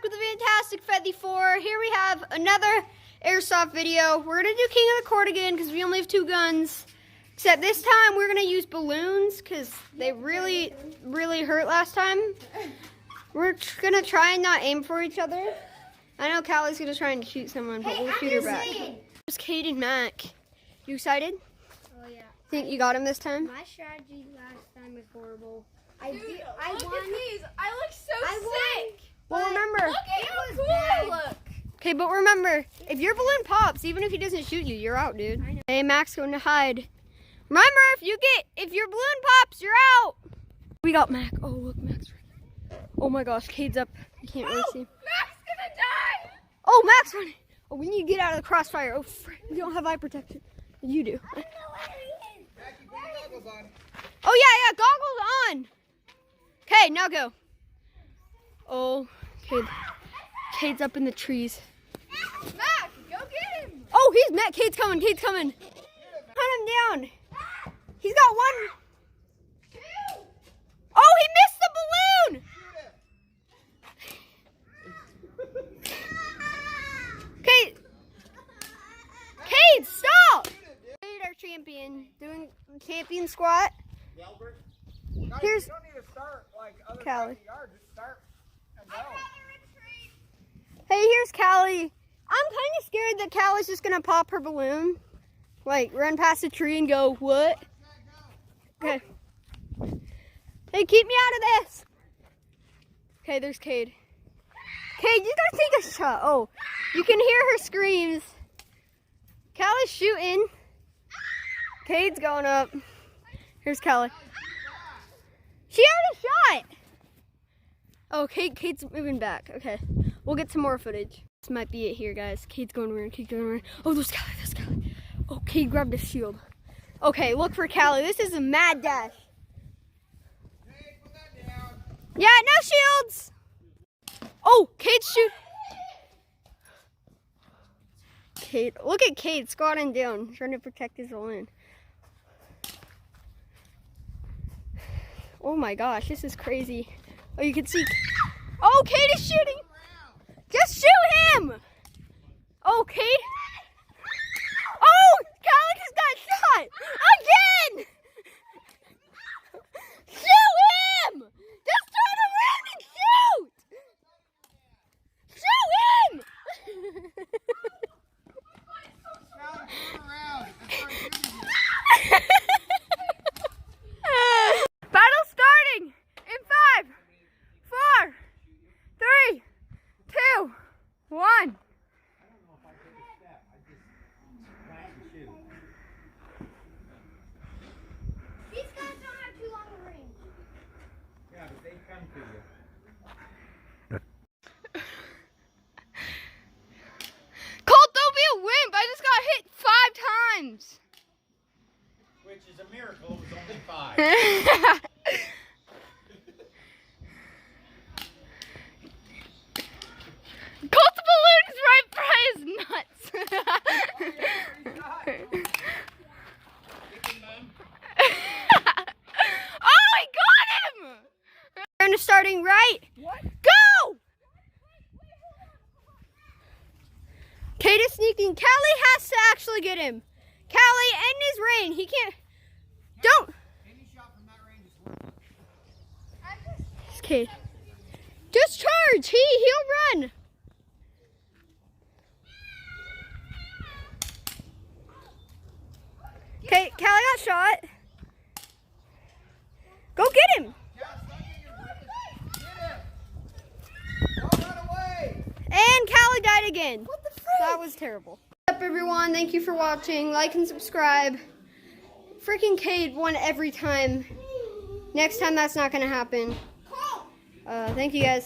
with the Fantastic Fethy 4. Here we have another Airsoft video. We're going to do King of the Court again because we only have 2 guns. Except this time we're going to use balloons because they really hurt last time. We're going to try and not aim for each other. I know Callie's going to try and shoot someone, but we'll shoot her back. It's Kate and Mac. You excited? Oh, yeah. Think you got him this time? My strategy last time was horrible. Look at these. I look so sick. Well, remember. Look at how cool I look. Okay, but remember, if your balloon pops, even if he doesn't shoot you, you're out, dude. Hey, Mac's going to hide. Remember, if your balloon pops, you're out. We got Mac. Oh, look, Mac's right. Oh my gosh, Cade's up. You can't really see him. Mac's gonna die. Oh, Mac's running. Oh, we need to get out of the crossfire. Oh, frick. We don't have eye protection. You do. I don't know where he is. Mac, you put goggles on. Oh, yeah, goggles on. Okay, now go. Oh, Cade's up in the trees. Mac, go get him. Oh, Cade's coming. Hunt him down. He's got one. Oh, he missed the balloon. Cade, stop. Cade, our champion, doing champion squat. Here's you don't need to start like other Callie. yards. Just start and go. Hey, here's Callie. I'm kind of scared that Callie's just gonna pop her balloon, like run past a tree and go, what? Okay. Hey, keep me out of this. Okay, there's Cade. Cade, you gotta take a shot. Oh, you can hear her screams. Callie's shooting. Cade's going up. Here's Callie. She already shot. Oh, Cade's moving back. Okay, we'll get some more footage. This might be it here, guys. Cade's going around. Oh, there's Callie. Oh, Cade grabbed a shield. Okay, look for Callie. This is a mad dash. Hey, put that down. Yeah, no shields. Oh, Cade's shoot. Cade, look at Cade squatting down, trying to protect his balloon. Oh my gosh, this is crazy. Oh, you can see. Oh, Cade is shooting. Just shoot him. Oh, Cade. Oh, Callie just got shot again. Shoot him. Just turn around and shoot. Shoot him. Now turn around and start shooting you. Battle starting in 5, 4, 3, 2, 1. These guys don't have too long a range. Yeah, but they come to you. Colt, don't be a wimp. I just got hit 5 times. Which is a miracle. It was only 5. Colt's balloon is right by his nuts. Oh, I got him! We're starting right. What? Go! Kate is sneaking. Callie has to actually get him. Callie, end his reign. He can't. Don't. Any shot from that range is worth. It's Kate. Just charge. He'll run. Okay, Callie got shot. Go get him. Don't run away. And Callie died again. What the frick? That was terrible. What's up, everyone? Thank you for watching. Like and subscribe. Freaking Cade won every time. Next time, that's not going to happen. Thank you, guys.